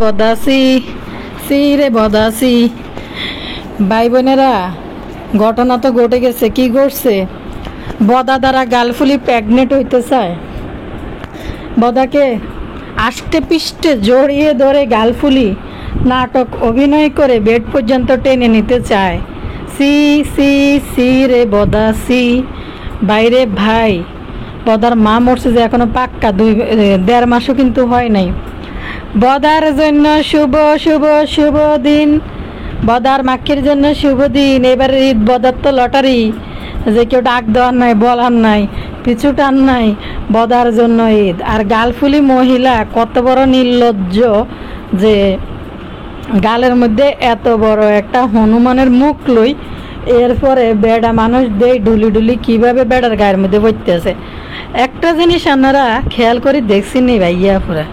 বদাসি C রে বদাসি ভাই বোনেরা, ঘটনা তো ঘটে গেছে। কি ঘটছে? বদা দ্বারা গালফুলি প্রেগনেন্ট হইতে চায়। বদাকে আষ্টে পিষ্টে জড়িয়ে ধরে গালফুলি নাটক অভিনয় করে বেড পর্যন্ত টেনে নিতে চায়। সি সি সি রে বদা সি। বাইরে ভাই, বদার মা মরছে যে এখনো পাক্কা 1.5 মাসও কিন্তু হয় নাই। বদার জন্য শুভ শুভ শুভ দিন, বদার মাক্ষির জন্য শুভ দিন। এবার ঈদ, বদার তো লটারি, যে কেউ ডাক দেওয়ার নাই, বলার নাই, পিছু টান নাই, বদার জন্য ঈদ। আর গালফুলি মহিলা কত বড় নির্লজ্জ যে গালের মধ্যে এত বড় একটা হনুমানের মুখ লই, এরপরে বেড়া মানুষ দেই ডুলি ডুলি কিভাবে বেড়ার গায়ের মধ্যে পড়তেছে। একটা জিনিস আপনারা খেয়াল করে দেখছেন ভাইয়া পুরা,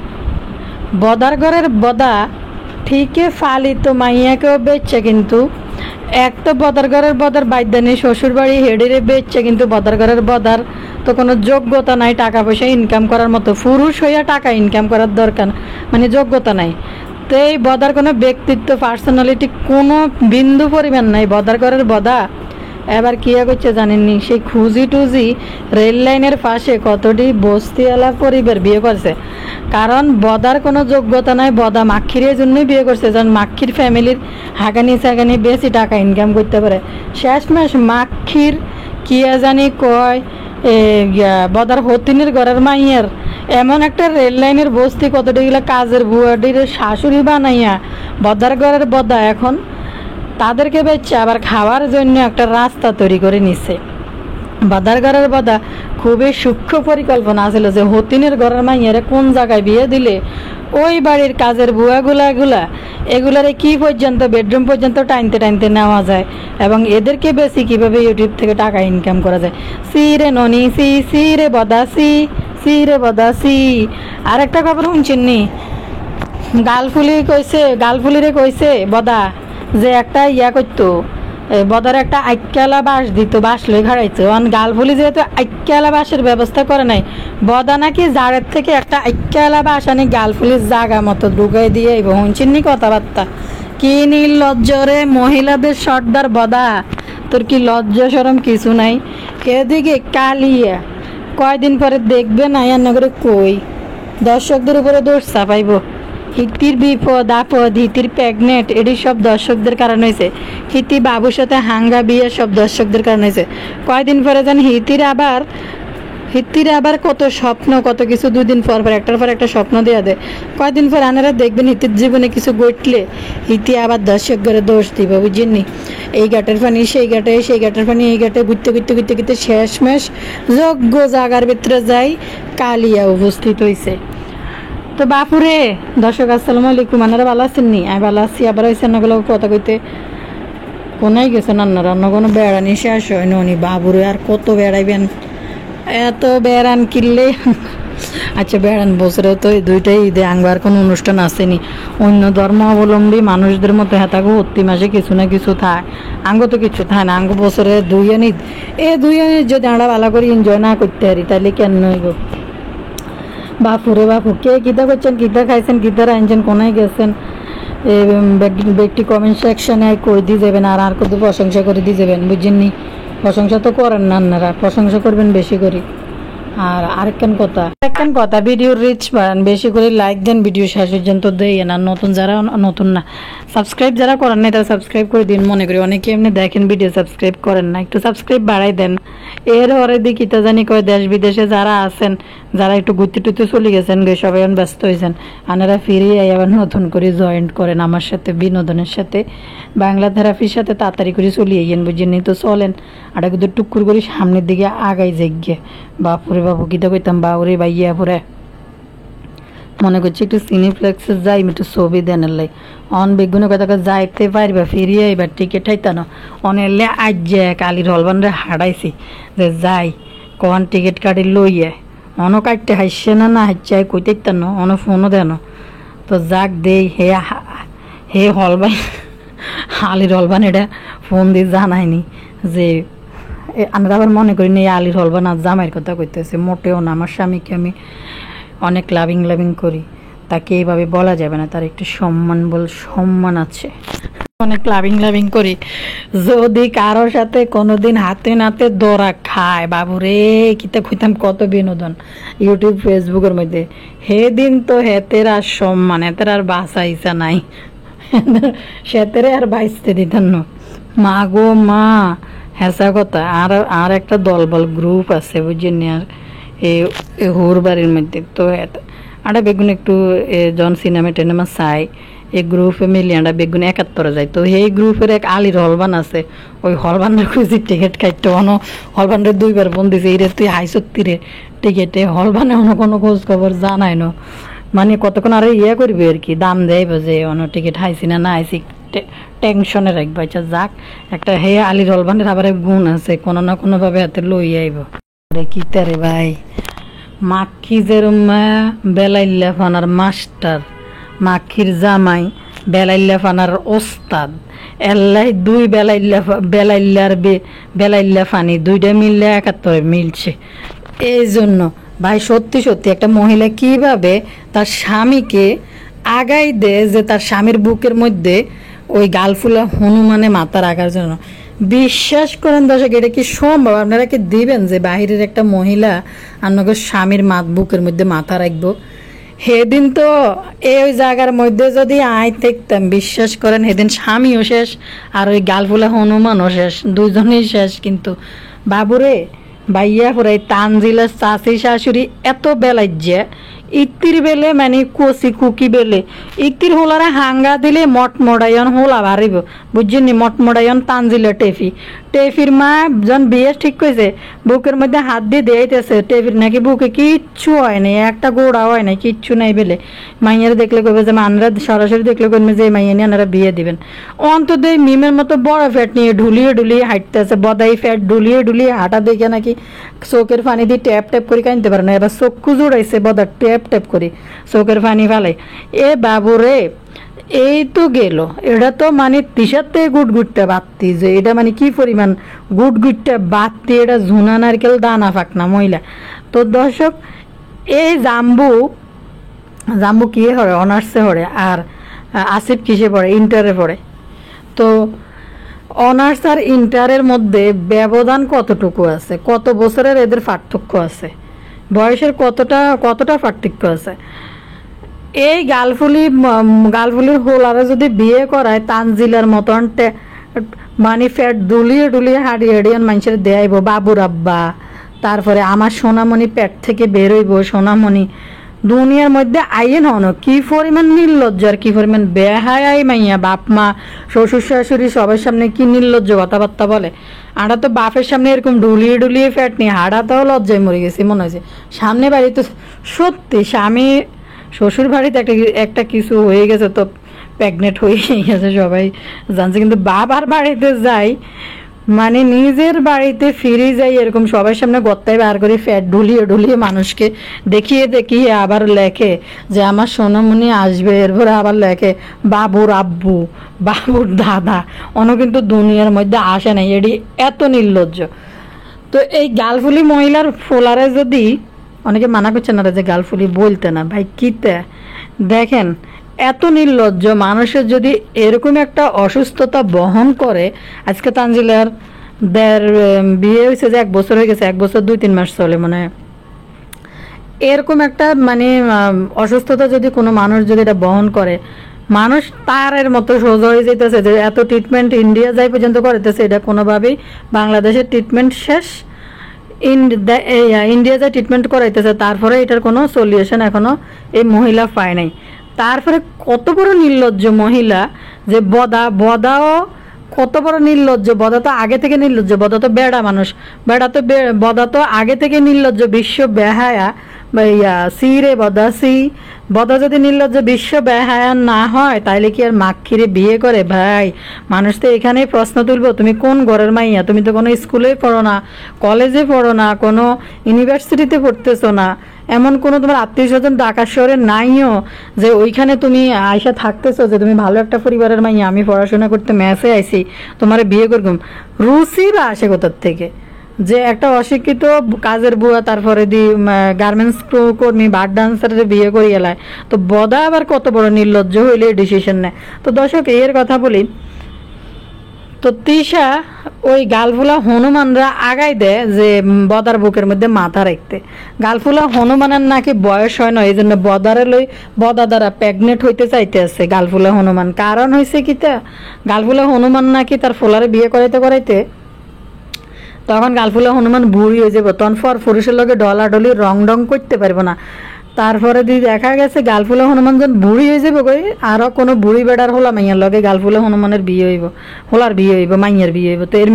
বদার ঘরের বদা ঠিকই ফালিত মাইয়াকেও বেচছে, কিন্তু এক তো বদার ঘরের বদার বাইদানি শ্বশুর বাড়ি হেডিরে বেচছে, কিন্তু বদার ঘরের বদার তো কোনো যোগ্যতা নাই টাকা পয়সা ইনকাম করার মতো। পুরুষ হইয়া টাকা ইনকাম করার দরকার, মানে যোগ্যতা নাই। তো এই বদার কোনো ব্যক্তিত্ব, পার্সোনালিটি কোনো বিন্দু পরিমাণ নাই। বদার ঘরের বদা এবার কি করছে জানেননি? সেই খুঁজি টুজি রেল লাইনের পাশে কতটি বস্তিওয়ালা পরিবার বিয়ে করছে, কারণ বদার কোনো যোগ্যতা নাই। বদা মাক্ষির জন্যই বিয়ে করছে, যেন মাক্ষির ফ্যামিলির হাগানি সাগানি বেশি টাকা ইনকাম করতে পারে। শেষমেশ মাক্ষির কি জানি কয় বদার হতিনের ঘরের মাইয়ের এমন একটা রেল লাইনের বস্তি, কতটিগুলা কাজের বুয়াটির শাশুড়ি বানাইয়া বদার ঘরের বদা এখন তাদেরকে বেচছে, আবার খাওয়ার জন্য একটা রাস্তা তৈরি করে নিচ্ছে। বদার ঘরের বদা খুবই সূক্ষ্ম পরিকল্পনা আছিল যে হতিনের ঘরের মাইয়ারে কোন জায়গায় বিয়ে দিলে ওই বাড়ির কাজের বুয়াগুলা এগুলারে কি পর্যন্ত বেডরুম পর্যন্ত টাইনতে টাইনতে নেওয়া যায়, এবং এদেরকে বেশি কিভাবে ইউটিউব থেকে টাকা ইনকাম করা যায়। সি রে ননি সি, সি রে বদা সি, সি রে বদা সি। আর একটা খবর শুনছেন নি? গালফুলিরে কইছে বদা যে একটা করতো, বদার একটা আইক্যালা বাঁশ দিত, বাঁশ লই ঘাড়াইতো। গালফুলি যেহেতু আইক্যালা বাঁশের ব্যবস্থা করে নাই, বদা নাকি জাড়ের থেকে একটা আইক্যালা বাঁশ আনি গালফুলির জাগা মতো ঢুকাই দিয়ে শুনছিনি কথাবার্তা। কি নির্লজ্জ রে মহিলাদের সর্দার বদা, তোর কি লজ্জা সরম কিছু নাই? এদিকে কালিয়া কয়দিন পরে দেখবেন আয়ার নগরে কই দর্শকদের উপরে দোষ চাপাইব। হিতির বিপদ আপদ, হিতির প্রেগনেন্ট, এটি সব দর্শকদের কারণে হয়েছে। হিতি বাবুর সাথে হাঙ্গা বিয়ে সব দর্শকদের কারণে হয়েছে। কয়দিন পরে যেন হিতির আবার কত স্বপ্ন, কত কিছু 2 দিন পর একটার পর একটা স্বপ্ন দেওয়া দেয়। কয়দিন পর আনারা দেখবেন হিতির জীবনে কিছু ঘটলে হিতি আবার দর্শকদের দোষ দিব, বুঝিনি? এই ঘাটের পানি সেই ঘাটে, সেই ঘাটের পানি এই ঘাটে, ঘুরতে ঘুরতে ঘুরতে ঘুরতে শেষমেশ যোগ্য জাগার ভিতরে যাই কালিয়া উপস্থিত হয়েছে। তো বাপুরে দর্শক আসসালামু আলাইকুম, আপনারা ভালো আছেন নি? আমি ভালো আছি। আবার হয়েছে নাগুলো কথা কইতে কোনাই গেছেন আপনারা, অন্য কোনো বেড়ানি শেষ হয় নি। বাবুরে আর কত বেড়াইবেন, এত বেড়ান কিনলে। আচ্ছা বেড়ান বছরে তো এই 2টাই ঈদে, আঙ্গার কোনো অনুষ্ঠান আসেনি। অন্য ধর্মাবলম্বী মানুষদের মতো হেতাগো প্রতি মাসে কিছু না কিছু থায়, আঙ্গ তো কিছু থায় না। আঙ্গ বছরে 2 ঈদ, এই 2 ঈদ যদি আমরা ভালো করে এনজয় না করতে পারি তাহলে কেন হইব? বাপুরে বাপু, কে কিতা করছেন, কিতা খাইছেন, কিতা রাঁধছেন, কোনায় গেছেন, ব্যক্তি কমেন্ট সেকশনে কই দিয়ে যাবেন, আর কত প্রশংসা করে দিয়ে যাবেন, বুঝছেননি? প্রশংসা তো করেন না আপনারা, প্রশংসা করবেন বেশি করে। আর আরেকখান কথা, ভিডিওর রিচ বাড়ান, বেশি করে লাইক দেন, ভিডিও শেষ পর্যন্ত দেন। আর নতুন না সাবস্ক্রাইব যারা করেন না তারা সাবস্ক্রাইব করে দিন। মনে করি অনেকে এমনি দেখেন ভিডিও, সাবস্ক্রাইব করেন না, একটু সাবস্ক্রাইব বাড়াই দেন। এর পরে দেখি তা জানি কয় দেশ বিদেশে যারা আছেন, যারা একটু ঘুরতে টুরতে চলে গেছেন, সবাই ব্যস্ত হয়েছেন, আপনারা ফিরে আবার নতুন করে জয়েন্ট করেন আমার সাথে, বিনোদনের সাথে, বাংলা থেরাপির সাথে তাড়াতাড়ি করে চলিয়ে গেন, বুঝেন? তো চলেন আর একটু টুকুর করে সামনের দিকে আগাই যাইগে। বাপুরে বাবু কিতা কইতাম, বাউরে বাইয়া পুরে মনে করছি একটু সিনেপ্লেক্সে যাই, একটু ছবি দেন লাই অন বেগুনের কথা যাইতে পারবা, ফিরিয়ে এবার টিকিট হাইতানো অনেলে আজ যে কালির হলবানরে হারাইছি যে যাই কন টিকিট কাটি লইয়ে অন কাটতে হাসছে না হাসছে কইতে ন অন ফোনও দেন। তো যাক দেই হে হলবান আলির হলবান এটা ফোন দিয়ে জানায়নি যে আমরা আবার মনে করি না আলির হলবান আর জামাইয়ের কথা কইতেছে, মোটেও না। আমার স্বামীকে আমি অনেক লাভিং করি। তাকে এইভাবে বলা যাবে না, তার একটু সম্মান আছে। অনেক লাভিং করি, যদি কারোর সাথে কোনোদিন হাতে নাতে দৌড়া খায় বাবুরে কিতা খুঁজতাম কত বিনোদন ইউটিউব ফেসবুকের মধ্যে। দিন তো হেতের আর সম্মান, হেতের আর বাসা ইসা নাই, সেতেরে আর বাইসতে দিতেন না। মা গো মা, হেসা কথা। আর একটা দলবল গ্রুপ আছে বুঝছেন, আর এই হোর বাড়ির মধ্যে তো আটা বেগুন একটু জন সিনেমা টেনেমা চাই, এই গ্রুপে মিলিয়ে আটা বেগুন 71 যায়। তো এই গ্রুপের এক আলির হলবান আছে, ওই হলবানের খুঁজি টিকিট খাইতে অনো হলবানের 2বার ফোন দিছে, এই রে তুই হাইসত্তিরে টিকিটে হলবানে অন্য কোনো খোঁজ খবর জানাই না, মানে কতক্ষণ আর করবি আর কি, দাম দেব যে অন্য টিকিট হাইছি না হাইছি টেনশনে রাখবো। আচ্ছা যাক, একটা হে আলির হলবানের আবার গুণ আছে, কোনো না কোনো ভাবে হাতে লই আইব। কি তারে ভাই, মাক্ষি যেরমা বেলাইল্লা ফানার মাস্টার, মাক্ষির জামাই বেলাইল্লা ফানার ওস্তাদ, এল্লাই 2 বেলাইল্লা ফানি 2টা মিললে 71 মিলছে। এই জন্য ভাই সত্যি একটা মহিলা কিভাবে তার স্বামীকে আগাই দেয় যে তার স্বামীর বুকের মধ্যে ওই গালফুলা হনুমানে মাথা রাখার জন্য। বিশ্বাস করেন দর্শক, এটা কি সম্ভব? আপনারা কি দিবেন যে বাহিরের একটা মহিলা আপনাকে স্বামীর বুকের মধ্যে মাথা রাখবো? সেদিন তো এই জায়গার মধ্যে যদি আয় দেখতাম, বিশ্বাস করেন সেদিন স্বামীও শেষ আর ওই গালফুলা হনুমানও শেষ, দুজনেই শেষ। কিন্তু বাবুরে বাইয়া পুরাই তানজিলার চাষি শাশুড়ি এত বেলাইছে, ইতির বেলে মানে কচি কুকি বেলে ইতির হোলারা হাঙ্গা দিলে মটমড়াইন হোলা বাড়িব বুঝছেন নি। মটমড়াইন তানজিলা টেফির মা যখন বিয়ে ঠিক করেছে বুকের মধ্যে হাত দিয়ে দিয়েছে, টেফির নাকি বুকে কিচ্ছু হয় নাই, একটা গোড়া হয় নাই, কিচ্ছু নাই বেলে। মাইয়ারা দেখলে কবে যে মানরা সরাসরি দেখলে কবে যে মাইয়া নিয়ে আনারা বিয়ে দিবেন। অন্তত এই মিমের মতো বড় ফ্যাট নিয়ে ঢুলিয়ে হাঁটতেছে, বদাই ফ্যাট ঢুলিয়ে হাঁটা দেখে নাকি চোখের পানি দিয়ে ট্যাপ করে কানতে পারে না, এবার চক্ষু জোড়াইছে বদার ট্যাপ করে চোখের পানি ফালাই। এ বাবুরে এই তো গেল, এটা তো মানে তিসাতে গুটগুটটা বাত্তি, যে এটা মানে কি পরিমাণ গুটগুটটা বাত্তি, এটা ঝুনা নারকেল দানা ফাঁকনা মহিলা। তো দর্শক, এই জাম্বু কি হরে, অনার্সে হরে, আর আসিফ কিসে পড়ে, ইন্টারে পড়ে। তো অনার্স আর ইন্টারের মধ্যে ব্যবধান কতটুকু আছে, কত বছরের এদের পার্থক্য আছে, বয়সের কতটা পার্থক্য আছে। এই গালফুলির হোলারে যদি বিয়ে করায় তানজিলার মতন মানে ফ্যাট ডুলিয়ে হাড়িয়ে মানুষের দেয়াইব বাবুর আব্বা, তারপরে আমার সোনামণি পেট থেকে বেরোইব সোনামণি, দুনিয়ার মধ্যে আইন হন কি পরিমাণ নির্লজ্জ আর কি পরিমাণ বেহায় মাইয়া, বাপ মা শ্বশুর শাশুড়ি সবার সামনে কি নির্লজ্জ কথাবার্তা বলে। আড়া তো বাপের সামনে এরকম ডুলিয়ে ফ্যাট নিয়ে হাড়াতেও লজ্জায় মরে গেছি মনে হয়েছে। সামনে বাড়ি তো সত্যি স্বামী শ্বশুর বাড়িতে একটা কিছু হয়ে গেছে, তো প্রেগনেন্ট হয়ে গেছে সবাই জানছে, কিন্তু বাবার বাড়িতে যাই মানে নিজের বাড়িতে ফিরে যাই এরকম সবার সামনে গত্তায় বার করে ফ্যাট ঢুলিয়ে মানুষকে দেখিয়ে আবার লেখে যে আমার সোনামণি আসবে, এরপরে আবার লেখে বাবুর আব্বু বাবুর দাদা, কিন্তু দুনিয়ার মধ্যে আসে নাই, এটি এত নির্লজ্জ। তো এই গালফুলি মহিলার ফোলারে যদি অনেকে মানা করছে না যে গালফুলি বলতে না, ভাই কিতে দেখেন এত নির্লজ্জ মানুষের যদি এরকম একটা অসুস্থতা বহন করে। আজকে তানজিলার বিয়ে হয়েছে যে 1 বছর হয়ে গেছে, 1 বছর 2-3 মাস চলে মনে হয়। এরকম একটা মানে অসুস্থতা যদি কোনো মানুষ যদি এটা বহন করে, মানুষ তার এর মতো সোজা হয়ে যেতেছে যে এত ট্রিটমেন্ট ইন্ডিয়া যাই পর্যন্ত করতেছে, এটা কোনোভাবেই বাংলাদেশের ট্রিটমেন্ট শেষ, ইন্ডিয়া যা ট্রিটমেন্ট করাইতেছে তারপরে এটার কোনো সলিউশন এখনো এই মহিলা পায় নাই। তারপরে কত বড় নির্লজ্জ মহিলা যে বদাও কত বড় নির্লজ্জ, বদা তো আগে থেকে নির্লজ্জ, বদা তো বেড়া মানুষ, বদা তো আগে থেকে নির্লজ্জ, বিশ্ব বেহায়া সিরে বদা যদি নির্লজ্জ বিশ্ব বেহায়া না হয় তাইলে কি আর মাক্ষিরে বিয়ে করে? ভাই মানুষ তো এখানেই প্রশ্ন তুলবো, তুমি কোন ঘরের মাইয়া? তুমি তো কোনো স্কুলে পড়ো না, কলেজে পড়ো না, কোনো ইউনিভার্সিটিতে পড়তেছো না, এমন কোনো তোমার আত্মীয় স্বজন ঢাকা শহরে নাইও যে ওইখানে তুমি আয়সা থাকতেছো যে তুমি ভালো একটা পরিবারের মাইয়া, আমি পড়াশোনা করতে মেসে আইছি তোমার বিয়ে করলাম। রুচি বা আসে কোথার থেকে? যে একটা অশিক্ষিত কাজের বুয়া তারপরে দি গার্মেন্টস কর্মী বার ডান্সারের বিয়ে করি এলায়, তো বদা আবার কত বড় নির্লজ্জ হইলে ডিসিশন নেয়। তো দর্শক এর কথা বলি, তো তৃষা ওই গালফুলা হনুমানরা আগাই দেয় যে বদার বুকের মধ্যে মাথা রাখতে। গালফুলা হনুমানের নাকি বয়স হয় না, এই জন্য বদারে লই বদা দ্বারা প্রেগনেন্ট হইতে চাইতে আছে গালফুলা হনুমান। কারণ হয়েছে কি, তা গালফুলা হনুমান নাকি তার ফোলারে বিয়ে করাইতে করাইতে তখন গালফুলা হনুমান বুড়ি হয়ে যাবো, তখন পুরুষের লগে ডলাডলি রং ডং করতে পারবো না। তারপরে দেখা গেছে গালফুলা হনুমান যখন বুড়ি হয়ে যাবো কই, আরো কোনো বুড়ি বেড়ার হলা মাইয়ার লগে গালফুলা হনুমানের বিয়ে হইব, হোলার বিয়ে হইব, মাইয়ার বিয়ে হইব। তো এর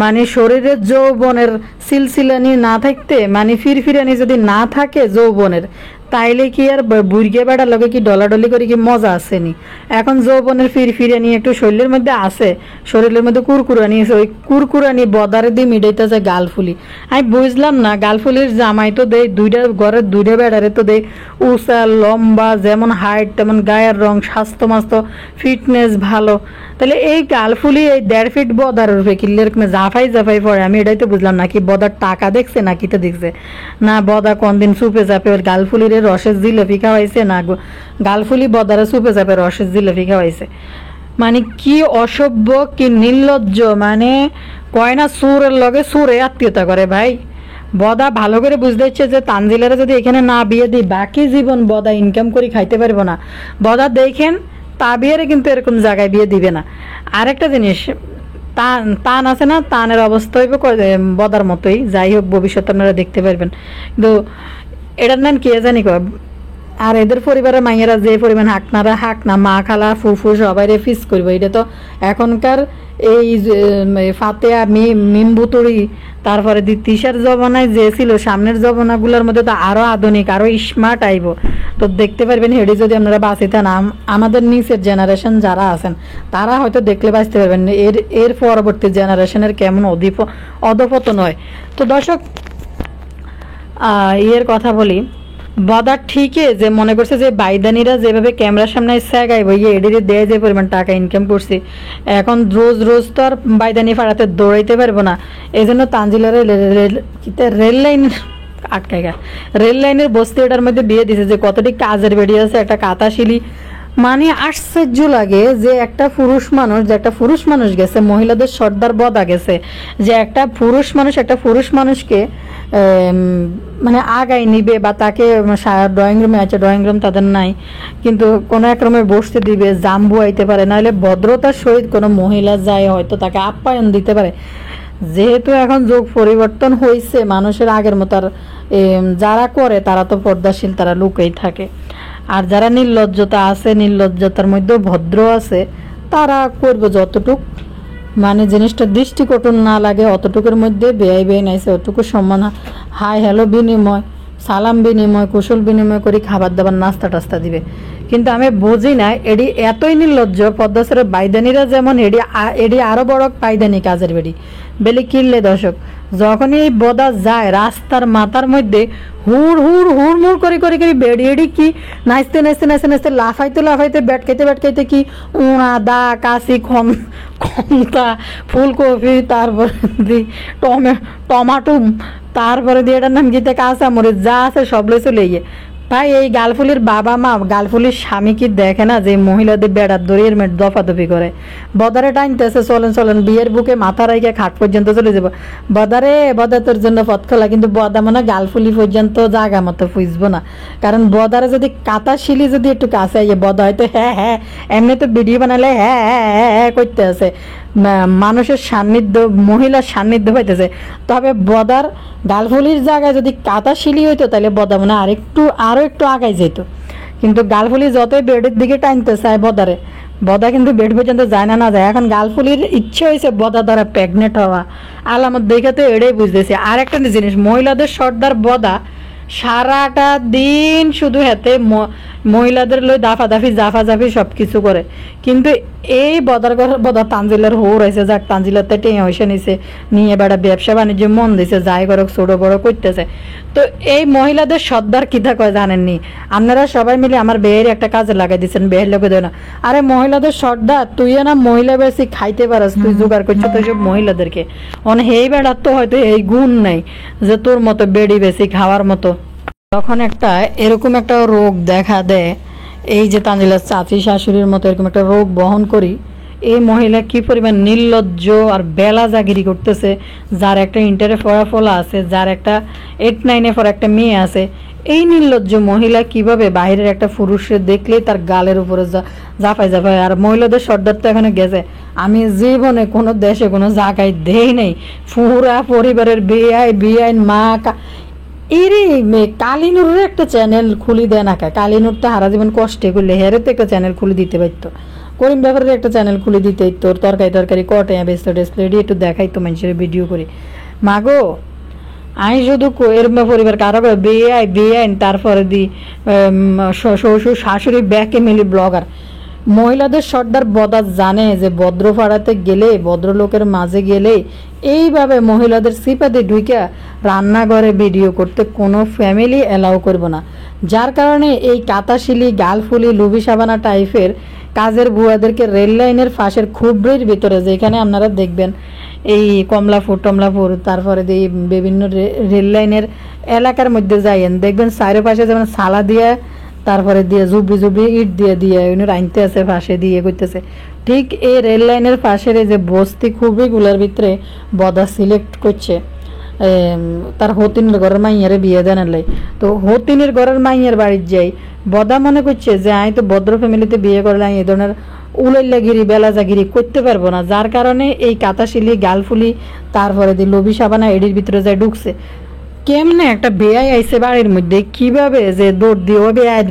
মানে শরীরের যৌবনের সিলসিলানি না থাকতে, মানে ফিরফিরানি যদি না থাকে যৌবনের, তাইলে কি আর বুড়িকে বেড়ার লগে কি ডলাডলি করে কি মজা আসেনি? এখন যৌবনের ফিরফিরানি একটু শরীরের মধ্যে আছে, শরীরের মধ্যে কুরকুরানি আছে, ওই কুরকুরানি বদারে দিয়ে মিটাইতেছে গালফুলি। আমি বুঝলাম না, গালফুলির জামাই তো দেয় দুইটা, ঘরের দুইটা বেড়ারে তো দেয় উঁচা লম্বা, যেমন হাইট তেমন গায়ের রং, স্বাস্থ্য মাস্ত ফিটনেস ভালো, তাহলে এই গালফুলি এই 1.5 ফিট বদার রূপে কিল্লে এরকম জাফাই জাফাই পড়ে। আমি এটাই তো বুঝলাম না, কি বদার টাকা দেখছে না কিটা দেখছে, না বদা কোনদিন সুপে চাপে গালফুলির রসের জিলাপি খাওয়াইছে, না গালফুলি বদারে সুপে চাপে রসের জিলাপি খাওয়াইছে। মানে কি অসভ্য, কি নির্লজ্জ, মানে কয় না সুরের লগে সুরে আত্মীয়তা করে ভাই। বদা ভালো করে বুঝতে ইচ্ছে যে তানজিলারা যদি এখানে না বিয়ে দিই বাকি জীবন বদা ইনকাম করে খাইতে পারবো না। বদা দেখেন তাবিয়ারে কিন্তু এরকম জায়গায় বিয়ে দিবে না। আরেকটা জিনিস, তান আছে না, তানের অবস্থা হইব বদার মতোই, যাই হোক ভবিষ্যতে আপনারা দেখতে পারবেন। কিন্তু এটার নাম কে জানি কয়। আর এদের পরিবারের মাইয়েরা যে পরিমাণ হাক না মা খালা ফুফু সবাই ফিস করবো, এটা তো এখনকার এই ফাতেয়া মিমবুতুড়ি তারপরে তৃষার জমানায় যে ছিল, সামনের জমানাগুলোর মধ্যে তো আরো আধুনিক আরো স্মার্ট আইব। তো দেখতে পারবেন হেডি যদি আপনারা বাঁচিতে না, আমাদের নিচের জেনারেশন যারা আছেন তারা হয়তো দেখলে বাঁচতে পারবেন, এর পরবর্তী জেনারেশনের কেমন অধপতন হয়। তো দর্শক এর কথা বলি, বদা ঠিকই যে মনে করছে যে বাইদানিরা যেভাবে ক্যামেরার সামনে গাইব এডিরে দেয় যে পরিমাণ টাকা ইনকাম করছে, এখন রোজ রোজ তো আর বাইদানি ফাড়াতে দৌড়াইতে পারবো না। এই জন্য তানজিলার রেল লাইন আটকাইগা, রেল লাইনের বস্তি এটার মধ্যে বিয়ে দিছে, যে কতটি কাজের বেড়ি আছে, একটা কাতাশিলি। মানে আশ্চর্য লাগে যে একটা পুরুষ মানুষ গেছে, মহিলাদের সর্দার বদা গেছে, যে একটা পুরুষ মানুষকে মানে আগাই নিবে বা তাকে ড্রয়িং রুমে আছে, ড্রয়িং রুম তাদের নাই, কিন্তু কোনো এক রুমে বসতে দিবে, জাম্বু আইতে পারে, নাহলে ভদ্রতার সহিত কোনো মহিলা যায় হয়তো তাকে আপ্যায়ন দিতে পারে। যেহেতু এখন যুগ পরিবর্তন হয়েছে, মানুষের আগের মতো আর যারা করে তারা তো পর্দাশীল, তারা লুকেই থাকে। আর যারা নির্লজ্জতা আছে, নির্লজ্জতার মধ্যে ভদ্র আছে, তারা করবে যতটুক মানে জিনিসটা দৃষ্টিকটন না লাগে অতটুকুর মধ্যে বেআই নাইছে অতটুকু সম্মান, হাই হ্যালো বিনিময়, সালাম বিনিময়, কুশল বিনিময় করে খাবার দাবার নাস্তা টাস্তা দিবে। কিন্তু আমি বুঝি না এডি এতই নির্লজ্জ, পদ্মাসরের বাইদানিরা যেমন এডি আরো বড় পাইদানি কাজের বেড়ি বেলি কিনলে। দর্শক যখনই এই বদা যায় রাস্তার মাথার মধ্যে হুড় করে বেড়ি এডি কি নাচতে লাফাইতে ব্যাটকাইতে কি উড়া দা কাশি খন্তা ফুলকপি, তারপরে টমাটো, তারপরে দিয়ে এটার নাম গীতে কাঁচা মরিচ যা আছে সব লই চলে গিয়ে। ভাই এই গালফুলির বাবা মা গালফুলির স্বামী কি দেখে না যে মহিলাদের বেড়ার দড়িয়ে দফাদফি করে, বদারে টাইনতেছে চলেন বিয়ের বুকে মাথা রাইকে খাট পর্যন্ত চলে যাবো, বদা তোর জন্য পথ খোলা। কিন্তু বদা মানে গালফুলি পর্যন্ত জাগা মতো ফুসবো না, কারণ বদারে যদি কাতা শিলি যদি একটু কাছে আইয়ে বদা হয়তো হ্যাঁ এমনি তো ভিডিও বানালে হ্যাঁ করতে আছে, মানুষের সান্নিধ্য, মহিলার সান্নিধ্য হইতেছে। তবে বদার গালফুলির জায়গায় যদি কাতা শিলি হইতো তাহলে বদা মানে আরো একটু আগাই যেত। কিন্তু গালফুলি যতই বেডের দিকে টানতে চায় বদা কিন্তু বেড পর্যন্ত যায় না যায়। এখন গালফুলির ইচ্ছে হয়েছে বদা দ্বারা প্রেগনেন্ট হওয়া, আলামত দেখে তো এটাই বুঝতেছে। আর একটা জিনিস, মহিলাদের সর্দার বদা সারাটা দিন শুধু হাতে মহিলাদের লই জাফাজাফি সব কিছু করে। কিন্তু এই বদার তানজিলের হোর হয়েছে, যাক তানজিলাতে টেঁয়া হয়েছে নিছে, নিয়ে বেড়া ব্যবসা বাণিজ্য মন দিছে, যাই করক ছোট বড় করতেছে। তো এই মহিলাদের সর্দার কিতা কয় জানেননি? আপনারা সবাই মিলে আমার বেয়ের একটা কাজে লাগাই দিচ্ছেন, বেয়ের লোকে দেয় না। আরে মহিলাদের সর্দার তুই না মহিলা বেশি খাইতে পারস, তুই জোগাড় করছো তো সব মহিলাদেরকে। হেই বেড়ার তো হয়তো এই গুণ নাই যে তোর মতো বেড়ি বেশি খাওয়ার মতো। তখন একটা এরকম একটা রোগ দেখা দেয়, এই যে তানজিলার চাচি শাশুড়ির মতো এরকম একটা রোগ বহন করি। এই মহিলা কি পরিমাণ নির্লজ্জ আর বেলা জাগিরি করতেছে, যার একটা ইন্টারে ফলাফলা আছে, যার একটা 8-9-এ পর একটা মেয়ে আছে। এই নির্লজ্জ মহিলা কিভাবে বাইরের একটা পুরুষে দেখলেই তার গালের উপরে জাফায়। আর মহিলাদের সর্দার তো এখানে গেছে, আমি জীবনে কোনো দেশে কোনো জায়গায় দেই নেই পুরা পরিবারের বেআইন মা এরে কালিনুরের একটা চ্যানেল খুলি দেয় না। কালিনুর তো হারা জীবন কষ্টে করলে হেরে তো একটা চ্যানেল খুলে দিতে পারতো, করিম ব্যাপারের একটা চ্যানেল খুলে দিতে, তোর তরকারি কটে বেসতো ডিসপ্লে একটু দেখাইতো মানুষের ভিডিও করে। মাগো আমি শুধু এরম পরিবার কারো বেআইন, তারপরে দি শ্বশুর শাশুড়ি ব্যাকে মিলি ব্লগার। মহিলাদের সর্দার বদা জানে যে ভদ্রপাড়াতে গেলে, ভদ্রলোকের মাঝে গেলে এইভাবে মহিলাদের সিপাতে ঢুইকা রান্নাঘরে ভিডিও করতে কোনো ফ্যামিলি অ্যালাউ করবো না। যার কারণে এই কাতাশিলি গালফুলি লুবি সাবানা টাইপের কাজের বুয়াদেরকে রেল লাইনের ফাঁসের খুবড়ির ভিতরে, যেখানে আপনারা দেখবেন এই কমলাপুর তারপরে এই বিভিন্ন রেল লাইনের এলাকার মধ্যে যাইয়েন, দেখবেন চারিপাশে যেমন সালা দিয়ে, তারপরে দিয়ে জুবড়ি ইট দিয়ে আনতে আছে পাশে দিয়ে করতেছে। ঠিক এই রেল লাইনের পাশের এই যে বস্তি খুবই গুলার ভিতরে বদা সিলেক্ট করছে তার হতিনের ঘরের মাইয়ারে বিয়ে দেনার লাই। তো হতিনের ঘরের মাইয়ার বাড়ির যাই বদা মনে করছে যে আমি তো ভদ্র ফ্যামিলিতে বিয়ে করলাম, এই ধরনের উলাইলাগিরি বেলাজাগিরি করতে পারবো না। যার কারণে এই কাতাশিলি গালফুলি তারপরে দিয়ে লবি সাবানা এডির ভিতরে যায় ঢুকছে। কেমনে একটা বেয়াই আইসে বাড়ির মধ্যে, কিভাবে যে দৌড় দিয়ে ও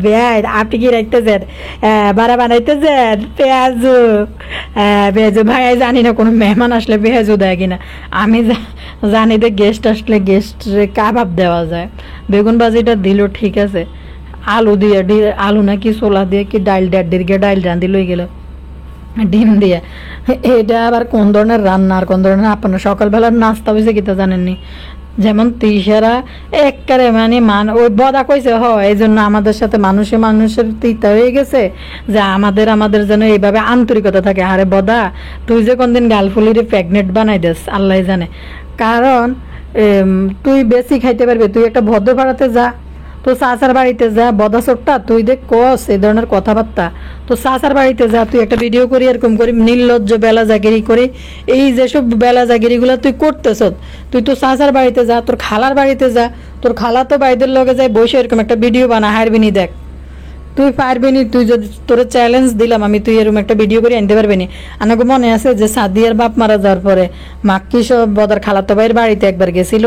বেয়াই আটিকি রাখতে যান, বাড়া বানাইতে যান, পেঁয়াজু ভাই জানি না কোনো মেহমান আসলে পেঁয়াজু দেয় কিনা। আমি জানি যে গেস্ট আসলে গেস্ট কাবাব দেওয়া যায়, বেগুন ভাজিটা দিল ঠিক আছে, আলু দিয়ে আলু নাকি ছোলা দিয়ে কি ডাইল 1.5 ডাইল রাঁধি লই গেল ডিম দিয়ে। এটা আবার কোন ধরনের রান্না আর কোন ধরনের আপনার সকালবেলার নাস্তা হয়েছে কিতা জানেননি? যেমন তিসারা একবারে মানে ওই বদা কইছে এই জন্য আমাদের সাথে মানুষের তিতা হয়ে গেছে যে আমাদের যেন এইভাবে আন্তরিকতা থাকে। আরে বদা তুই যে কোনদিন গালফুলিরে প্রেগনেন্ট বানাই দেস আল্লাহ জানে, কারণ তুই বেশি খাইতে পারবি। তুই একটা ভদ্র ভাড়াতে যা, তো চাচার বাড়িতে যা, বদা চোট্টা তুই দেখ কস এই ধরনের কথাবার্তা। তো চাচার বাড়িতে যা, তুই একটা ভিডিও করি এরকম করি নির্লজ্জ বেলা জাগিরি করে, এই যেসব বেলা জাগিরিগুলো তুই করতেছ, তুই তো চাচার বাড়িতে যা, তোর খালার বাড়িতে যা, তোর খালা তো বাইদের লগে যায় বসে এরকম একটা ভিডিও বানা, হারবিনি দেখ তুই পারবি নি। তুই যদি তোর চ্যালেঞ্জ দিলাম আমি, তুই এরকম একটা ভিডিও করে আনতে পারবি নি। আমাকে মনে আছে যে সাদিয়ার বাপ মারা যাওয়ার পরে মাক্কি সব বদার খালাতো ভাইয়ের বাড়িতে একবার গেছিল,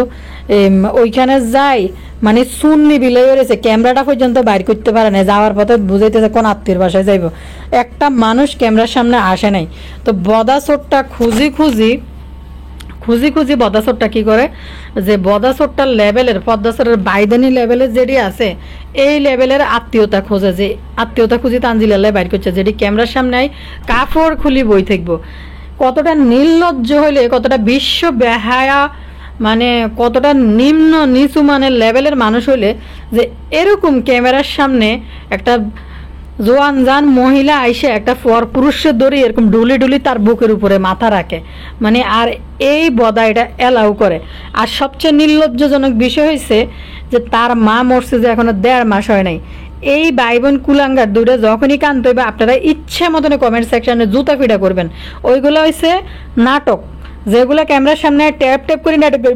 ওইখানে যাই মানে সুন্নি বিলাই রয়েছে, ক্যামেরাটা পর্যন্ত বাইর করতে পারে না, যাওয়ার পথে বুঝাইতেছে কোন আত্মীয় বাসায় যাইব, একটা মানুষ ক্যামেরার সামনে আসে নাই। তো বদা চোরটা খুঁজি বদাসরটা কি করে যে বদাসরটার লেভেলের পদ্মাসরের বাইদানি লেভেলের যেটি আছে এই লেভেলের আত্মীয়তা খোঁজে, যে আত্মীয়তা খুঁজি তানজিলাল্লাহ বাইর করছে, যেটি ক্যামেরার সামনে কাপড় খুলি বই থাকবো। কতটা নির্লজ্জ হইলে, কতটা বিশ্ব বেহায়া, মানে কতটা নিম্ন নিচু মানের লেভেলের মানুষ হইলে যে এরকম ক্যামেরার সামনে একটা জোয়ান জান মহিলা আইসে একটা পুরুষের দড়ি এরকম ডুলি তার বুকের উপরে মাথা রাখে, মানে আর এই বদা এটা এলাও করে। আর সবচেয়ে নির্লজ্জজনক বিষয় হয়েছে যে তার মা মরছে যে এখনো 1.5 মাস হয় নাই। এই ভাই বোন কুলাঙ্গার দুটো যখনই কান্ত হইবে আপনারা ইচ্ছে মতনে কমেন্ট সেকশনে জুতা ফিটা করবেন, ওইগুলো হয়েছে নাটক, যেগুলো ক্যামেরার সামনে ট্যাপ করে নাটক করি,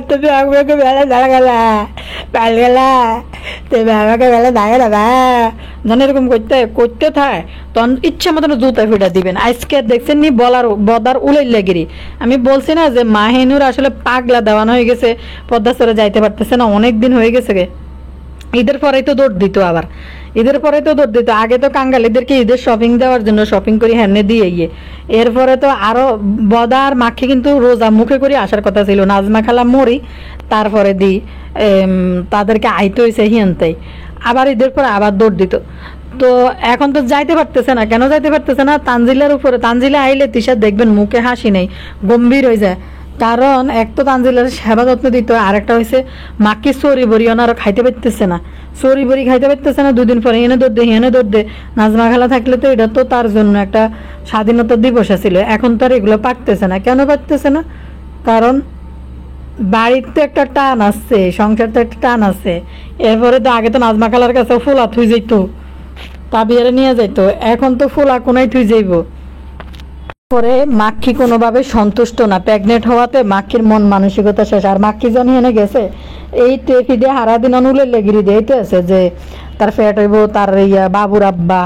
তুমি আমাকে বেলা দাঁড়া গেলা পাল গেলা, তুমি আমাকে বেলা দাঁড়া গেলা জানে এরকম করতে থাকে, তখন ইচ্ছা মতন জুতা ফিটা দিবেন। আজকে দেখছেন নি বদার উলাইল্লাগিরি। আমি বলছি না যে মাহিনুর আসলে পাগলা দেওয়ানো হয়ে গেছে, পদ্মাচরে যাইতে পারতেছে না, অনেক দিন হয়ে গেছে গে। ঈদের পরেই তো দৌড় দিত, আবার ঈদের পরে তো দৌড় দিত। আগে তো কাঙ্গালিদেরকে ঈদের শপিং দেওয়ার জন্য শপিং করি হ্যানে দিয়ে গিয়ে, এরপরে তো আরো বদার মাখে কিন্তু রোজা মুখে করে আসার কথা ছিল, নাজমা খালা মরি তারপরে দি তাদেরকে আইতে হয়েছে হিয়ানতাই। আবার ঈদের পরে আবার দৌড় দিত। তো এখন তো যাইতে পারতেছে না, কেন যাইতে পারতেছে না? তানজিলার উপরে, তানজিলা আইলে তিশা দেখবেন মুখে হাসি নেই, গম্ভীর হয়ে যায়। কারণ এক তো তানজিলার সেবা যত্ন দিত, আরেকটা হয়েছে মাকে সরি বরি ওনারও খাইতে পারতেছে না, সরি বরি খাইতে পারতেছে না। দুদিন পরে এনে দৌড় দে এনে দৌড় দে। নাজমা খালা থাকলে তো এটা তো তার জন্য একটা স্বাধীনতা দিবস ছিল, এখন তো আর এগুলো পারতেছে না। কেন পারতেছে না? কারণ বাড়িতে একটা টান আসছে, সংসার তো একটা টান আছে। এরপরে তো আগে তো নাজমা খালার কাছে ফুলা থুই যেত, তাবিয়ারে নিয়ে যাইতো, এখন তো ফুলা কোনায় থুই যাইব। পরে মাক্ষী কোনোভাবে সন্তুষ্ট না, প্রেগনেন্ট হওয়াতে মাক্ষীর মন মানসিকতা শেষ। আর মাক্ষী জন হেনে গেছে এই টেফি দিয়ে হারাদিন অনুলের লেগিরি দিতে আছে যে তার ফ্যাট হইব, তার ইয়া বাবুর আব্বা,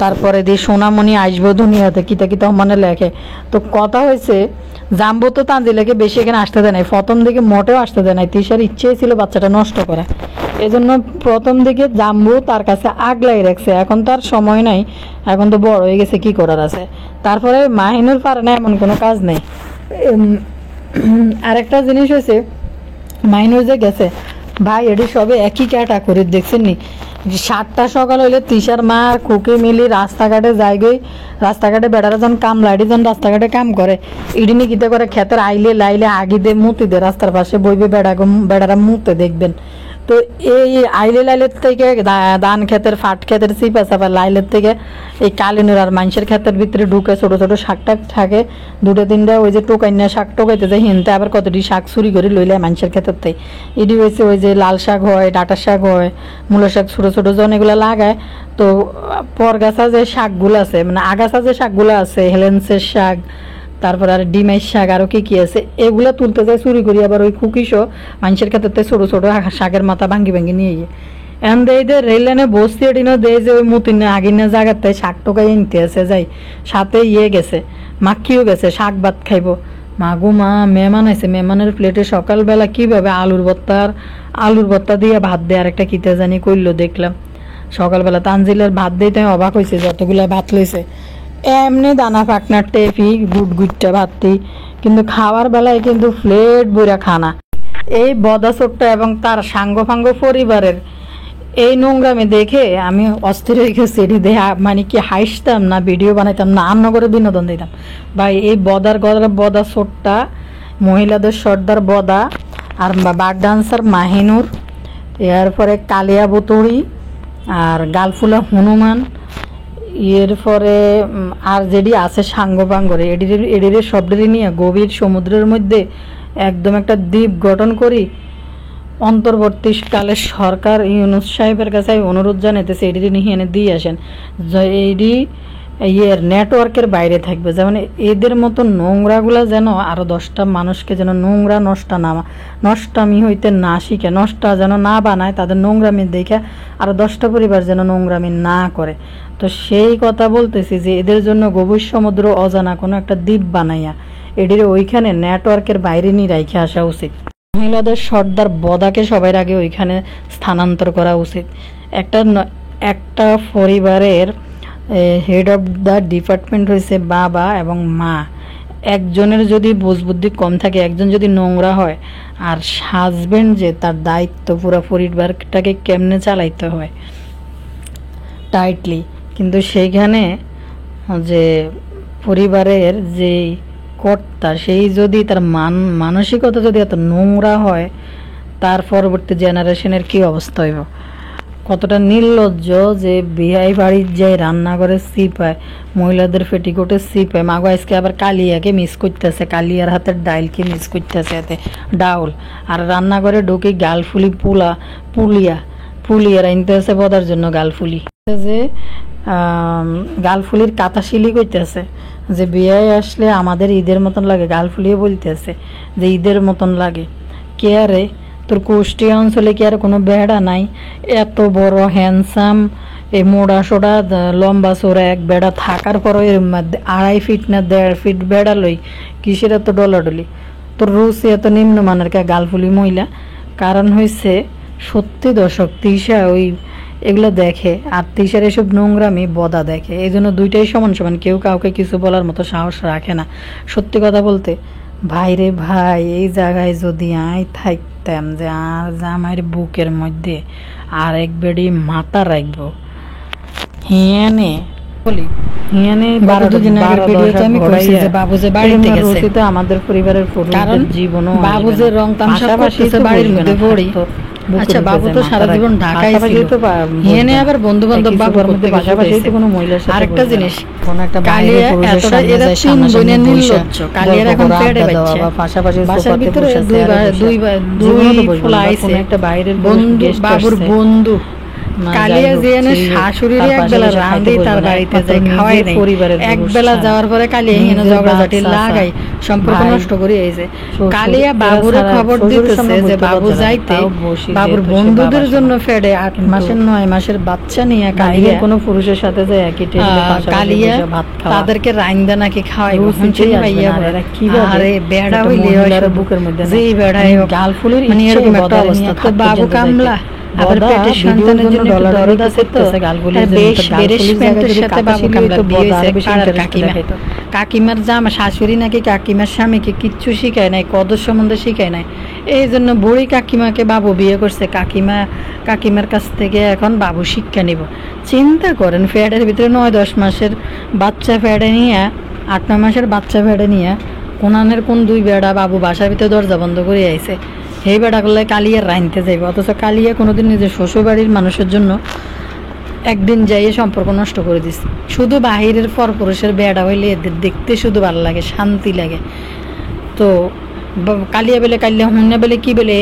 তারপরে দিয়ে সোনামণি আসবো দুনিয়াতে, কিতা কিতা মনে লেখে। তো কথা হয়েছে জাম্বো তো তানজিলাকে বেশি এখানে আসতে দেয় নাই, প্রথম দিকে মোটেও আসতে দেয় নাই। তিশার ইচ্ছেই ছিল বাচ্চাটা নষ্ট করা, এজন্য প্রথম দিকে জাম্বু তার কাছে আগলাই রাখছে। এখন তার সময় নাই, এখন তো বড় হয়ে গেছে, কি করার আছে। তারপরে মাহিনুর পারে না এমন কোনো কাজ নেই। আরেকটা জিনিস হয়েছে, মাহিনুর যে গেছে ভাই, এটি সবে একই ক্যাটাগরির দেখছেন নি। 7টা সকাল হইলে তিশার মা আর খুকি মিলি রাস্তাঘাটে যাইগই, রাস্তাঘাটে বেড়ারা যখন কাম লাইডি যখন রাস্তাঘাটে কাম করে, ইডিনি কিতে করে ক্ষেতের আইলে লাইলে আগি দে মুতি দে, রাস্তার পাশে বইবে বেড়ারা মুতে দেখবেন। তো এই আইলে লাইলের থেকে ধান ক্ষেতের ফাট ক্ষেতের চিপা চাপা লাইলের থেকে এই কালিনুর আর মানুষের ক্ষেতের ভিতরে ঢুকে ছোট ছোট শাক টাক থাকে, 2-3টা ওই যে টোকাইনা শাক টোকাইতে যায়, হিনতে আবার কতটি শাক চুরি করে লইলে মানুষের ক্ষেতের থেকে। এটি হয়েছে ওই যে লাল শাক হয়, ডাঁটার শাক হয়, মূলো শাক, ছোট ছোট জন এগুলো লাগায়। তো পরগাছা যে শাকগুলো আছে, মানে আগাছা যে শাকগুলো আছে, হেলেন্সের শাক, তারপর আর ডিমের শাক, আরও কি কি আছে, এগুলো তুলতে যায় চুরি করি। আবার ওই খুকিসও মানুষের ক্ষেত্রে ছোটো ছোটো শাকের মাথা ভাঙ্গি ভাঙ্গি নিয়ে গিয়ে এখন দেয় যে রেল লাইনে বসতে এটিনও দেয় যে ওই মুতিনে আগিনে জায়গাতে শাক টোকাই নিতে আসে যাই, সাথে গেছে মাখিও গেছে, শাক ভাত খাইব। মাগু মা মেহমান আছে, মেহমানের প্লেটে সকালবেলা কীভাবে আলুর ভর্তা দিয়ে ভাত দেয়, আরেকটা কিতে জানি করলো দেখলাম সকালবেলা। তানজিলের ভাত দিয়ে তাই অবাক হয়েছে, যতগুলো ভাত লইছে এমনি দানা পাকনার টেপি গুটগুটটা ভাতটি, কিন্তু খাওয়ার বেলায় কিন্তু প্লেট বইরা খানা। এই বদাচোরটা এবং তার সাঙ্গ ফাঙ্গ পরিবারের এই নোংরামি দেখে আমি অস্থির হয়ে গেছি। এটি দেখে মানে কি হাসতাম না ভিডিও বানাইতাম না, আন্ন করে বিনোদন দিতাম ভাই। এই বদাচোরটা, মহিলাদের সর্দার বদা, আর বাগ ডান্সার মাহিনুর, এরপরে কালিয়া বুতুড়ি আর গালফুলা হনুমান, এরপরে আর যেটি আছে সাঙ্গ পাঙ্গরে, এডিরে শব্দটি নিয়ে গভীর সমুদ্রের মধ্যে একদম একটা দ্বীপ গঠন করি। অন্তর্বর্তীকালে সরকার ইউনূস সাহেবের কাছে অনুরোধ জানাইতেছে এটি নিয়ে এনে দিয়ে আসেন, এটি নেটওয়ার্কের বাইরে থাকবে। যেমন এদের মতো নোংরাগুলা যেন আরও 10টা মানুষকে যেন নোংরা নষ্টামি হইতে না শিখে, নষ্টা যেন না বানায়, তাদের নোংরামি দেখে আরও 10টা পরিবার যেন নোংরামি না করে। তো সেই কথা বলতেছি যে এদের জন্য গভীর সমুদ্র অজানা কোনো একটা দ্বীপ বানাইয়া এটির ওইখানে নেটওয়ার্কের বাইরে নিয়ে রাইখে আসা উচিত। মহিলাদের সর্দার বদাকে সবার আগে ওইখানে স্থানান্তর করা উচিত। একটা পরিবারের হেড অফ দ্য ডিপার্টমেন্ট হয়েছে বাবা এবং মা। একজনের যদি বুঝবুদ্ধি কম থাকে, একজন যদি নোংরা হয়, আর হাজবেন্ড যে তার দায়িত্ব পুরো পরিবারটাকে কেমনে চালাইতে হয় টাইটলি, কিন্তু সেইখানে যে পরিবারের যে কর্তা সেই যদি তার মানসিকতা যদি এত নোংরা হয়, তার পরবর্তী জেনারেশনের কি অবস্থা হইব। কতটা নির্লজ্জ যে বিহাই বাড়ির যায় রান্নাঘরে সিপায়, মহিলাদের পেটিকোটে সিপায়। মাগো আজকে আবার কালিয়াকে মিস করতেছে, কালিয়ার হাতের ডাইলকে মিস করতেছে, এতে ডাউল। আর রান্নাঘরে ঢুকে গালফুলি পুলিয়া রাইনতে আছে বদার জন্য গালফুলি, যে গালফুলির কাতাশিলি করতেছে যে বিয়ে আসলে আমাদের ঈদের মতন লাগে। গালফুলিয়ে বলতেছে যে ঈদের মতন লাগে। কে আরে তোর কুষ্টিয়া অঞ্চলে কি আর কোনো বেড়া নাই? এত বড় হ্যান্ডসাম এই মোড়া সোড়া লম্বা চোরা এক বেড়া থাকার পরও এর মধ্যে 2.5 ফিট না 1.5 ফিট বেড়া লই কিসের এত ডলাডলি? তোর রুচি এত নিম্নমানের কে গালফুলি মহিলা? কারণ হয়েছে সত্যি দর্শক তিশা ওই এগুলো দেখে, আর তিশার এসব নোংরামি বদা দেখে, এই জন্য দুইটাই সমান সমান, কেউ কাউকে কিছু বলার মতো সাহস রাখে না। সত্যি কথা বলতে ভাই রে ভাই, এই জায়গায় যদি আয় থাক পারতাম যে আর জামাইয়ের বুকের মধ্যে আর এক বেড়ি মাথা রাখবো হিয়ানে বলি হিয়ানে দুদিন আগের ভিডিওতে আমি কইছি যে বাবু যে বাড়িতে গেছে তো আমাদের পরিবারের কারণ জীবনও বাবু যে রং তামাশা করতেছে বাড়ির মধ্যে পড়ি। আচ্ছা বাবু তো সারা জীবন ঢাকায় ছিল, হিয়ানে আবার বন্ধু বান্ধব বাবুর মধ্যে পাশাপাশি তো কোনো মহিলার সাথে আরেকটা জিনিস কোন একটা কালিয়া এতটা এরা তিন বোনের নির্লজ্জ, কালিয়ার এখন পেটে বাচ্চা পাশাপাশি বাসার ভিতরে দুই ফুলা আইছে একটা বাইরের বন্ধু বাবুর বন্ধু কালিয়া জিয়ানের শাশুড়ির একবেলা রাঁধে তার বাড়িতে যাই খাওয়াই নাই, একবেলা যাওয়ার পরে কালিয়া এখানে ঝগড়াঝাটি লাগাই সম্পর্ক নষ্ট করে আইছে। কালিয়া বাবুরে খবর দিতেছে যে বাবু যাইতে বাবুর বন্ধুদের জন্য ফেডে 8 মাসের 9 মাসের বাচ্চা নিয়ে কালিয়া কোনো পুরুষের সাথে যায় একই টেবিলে কালিয়া তাদেরকে রাইন্দা নাকি খাওয়াইবো শুনছি ভাইয়া আরে বেড়া হইলে বুকের মধ্যে যেই বেড়াই গাল ফুলের মানে এরকম একটা অবস্থা। তো বাবু কামলা আবার পেটের সন্তানের জন্য দরদ আছে তো বেশ বেরেশমেন্টের সাথে বাবু কামলা বিয়ে হয়েছে পাড়ার কাকিমা। কাকিমার জামা শাশুড়ি নাকি কাকিমার স্বামীকে কিচ্ছু শিখায় নাই, কদর সম্বন্ধে শিখায় নাই, এই জন্য বুড়ি কাকিমাকে বাবু বিয়ে করছে। কাকিমার কাছ থেকে এখন বাবু শিক্ষা নিব। চিন্তা করেন ফ্যাডের ভিতরে 9-10 মাসের বাচ্চা ফ্যাডে নিয়ে 8-9 মাসের বাচ্চা ফ্যাডে নিয়ে কোনানের কোন দুই বেড়া বাবু বাসার ভিতরে দরজা বন্ধ করে আইছে। সেই বেড়া করলে কালিয়া রাইনতে যাইব, অথচ কালিয়া কোনোদিন নিজের শ্বশুরবাড়ির মানুষের জন্য একদিন যাইয়ে সম্পর্ক নষ্ট করে দিস। শুধু বাহিরের পরপুরুষের বেড়া হইলে এদের দেখতে শুধু ভালো লাগে, শান্তি লাগে। তো কালিয়া বেলে কালিয়া হুন্না বেলে কি বেলে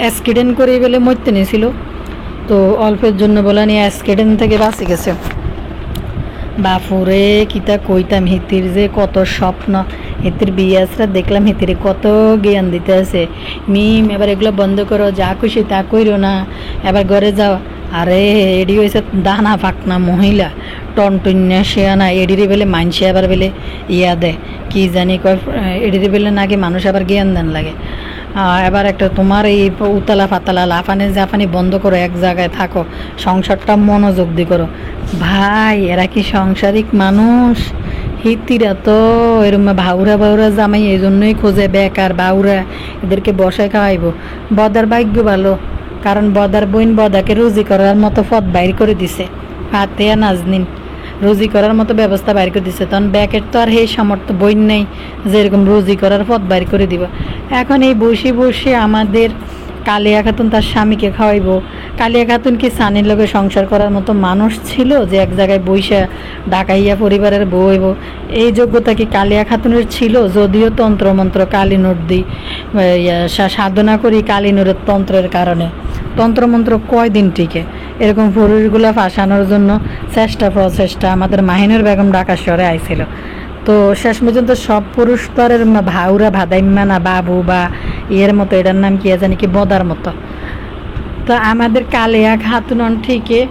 অ্যাক্সিডেন্ট করে বেলে মরতে নিয়েছিল, তো অল্পের জন্য বলা নিয়ে অ্যাক্সিডেন্ট থেকে বাঁচে গেছে। বাপুরে কিতা কইতাম, হিতির যে কত স্বপ্ন, হিতির বিয়াসরা দেখলাম হিতিরে কত জ্ঞান দিতে আছে। মিম এবার এগুলো বন্ধ করো, যা খুশি তা কইরো না, এবার ঘরে যাও। আরে এডি হয়েছে দানা পাকনা মহিলা, টনটন্যা শেয়ানা, এডিরে বেলে মানসে আবার বেলে ইয়া দেয় কি জানি কয়, এডিরে বেলে নাকি মানুষ আবার জ্ঞান দেন লাগে। এবার একটা তোমার এই উতালা ফাতালা লাফানি জাফানি বন্ধ করো, এক জায়গায় থাকো, সংসারটা মনোযোগ দিয়ে করো। ভাই এরা কি সাংসারিক মানুষ? হিতিরা তো এরম ভাউরা জামাই এই জন্যই খোঁজে, বেকার বাউরা, এদেরকে বসায় খাওয়াইবো। বদার ভাগ্য ভালো, কারণ বদার বোন বদাকে রুজি করার মতো পথ বাইর করে দিছে, ফাতেয়া নাজনিন রুজি করার মতো ব্যবস্থা বাইর করে দিছে। তখন ব্যাকের তো আর সেই সামর্থ্য বইন নেই যে এরকম রুজি করার পথ বাইর করে দিব। এখন এই বসে আমাদের কালিয়া খাতুন তার স্বামীকে খাওয়াইবো। কালিয়া খাতুন কি সানির লগে সংসার করার মতো মানুষ ছিল যে এক জায়গায় বইসা ডাকাইয়া পরিবারের বউ হইব? এই যোগ্যতা কি কালিয়া খাতুনের ছিল? যদিও তন্ত্রমন্ত্র কালীনুর দিই সাধনা করি কালীনুরের তন্ত্রের কারণে, তন্ত্রমন্ত্র কয়দিন টিকে? এরকম পুরুষগুলা ফাঁসানোর জন্য চেষ্টা প্রচেষ্টা আমাদের মাহিনুর বেগম ঢাকা শহরে আইছিল। তো শেষ পর্যন্ত সব পুরুষ স্তরের ভাউরা ভাদাইম্মা না বাবু বা ইয়ের মতো, এটার নাম কি জানি কি বদার মতো। তো আমাদের কালিয়া খাতুন ঠিকই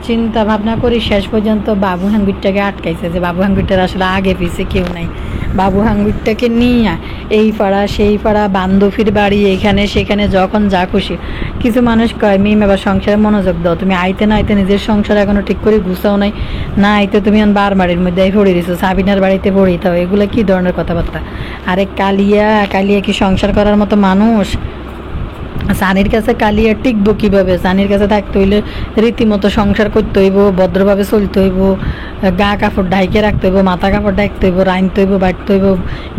চিন্তা ভাবনা করি শেষ পর্যন্ত বাবু হাঙ্গুরটাকে আটকাইছে, যে বাবু হাঙ্গুরটার আসলে আগে পিছে কেউ নাই। বাবু হাঙ্গুরটাকে নিয়ে এই পাড়া সেই পাড়া বান্ধবীর বাড়ি এখানে সেখানে যখন যা খুশি। কিছু মানুষ কয় মিম এবার সংসারে মনোযোগ দাও, তুমি আইতে না আইতে নিজের সংসার এখনো ঠিক করে গুছাও নাই, না আইতে তুমি বার বাড়ির মধ্যে পড়ে দিছো, সাবিনার বাড়িতে পড়ে দাও। এগুলো কি ধরনের কথাবার্তা? আরে কালিয়া কি সংসার করার মতো মানুষ? সানির কাছে কালিয়া টিকবো কিভাবে? সানির কাছে থাকতে হইলে রীতিমতো সংসার করতে হইব, ভদ্রভাবে চলতে হইব, গা কাপড় ঢাইকে রাখতে হইব, মাথা কাপড় ঢাকতে হইব, রাঁধতে হইব, বাড়তে হইব,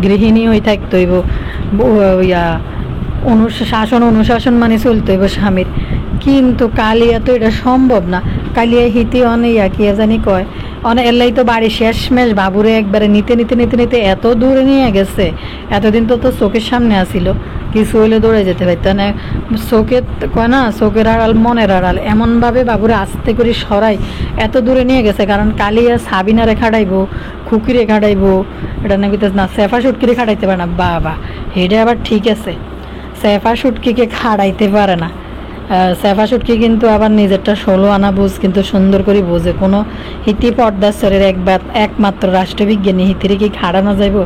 গৃহিণী হয়ে থাকতে হইব, অনুশাসন মানে চলতে হইব স্বামীর। কিন্তু কালিয়া তো এটা সম্ভব না। কালিয়া হিতি অনেক কি জানি কয় অনেক এলাই তো বাড়ি শেষমেশ বাবুরে একবারে নিতে এত দূরে নিয়ে গেছে। এতদিন তো চোখের সামনে আসিল, কিছু হইলে দৌড়ে যেতে পারত না। চোখে কয় না চোখের আড়াল মনের আড়াল, এমনভাবে বাবুরে আস্তে করে সরাই এত দূরে নিয়ে গেছে। কারণ কালিয়া সাবিনারে খাটাইবো, খুকিরে খাটাইবো, এটা নাকি না সেফা সুটকিরে খাটাইতে পারে না। বাবা এটা আবার ঠিক আছে, সেফা সুটকিকে খাড়াইতে পারে না। সেফা সুটকি কিন্তু আবার নিজেরটা 16 আনা বুঝ কিন্তু সুন্দর করে বোঝে। কোনো হিতি পর্দার একমাত্র রাষ্ট্রবিজ্ঞানী হিতিরে কি খাড়ানো যাইব?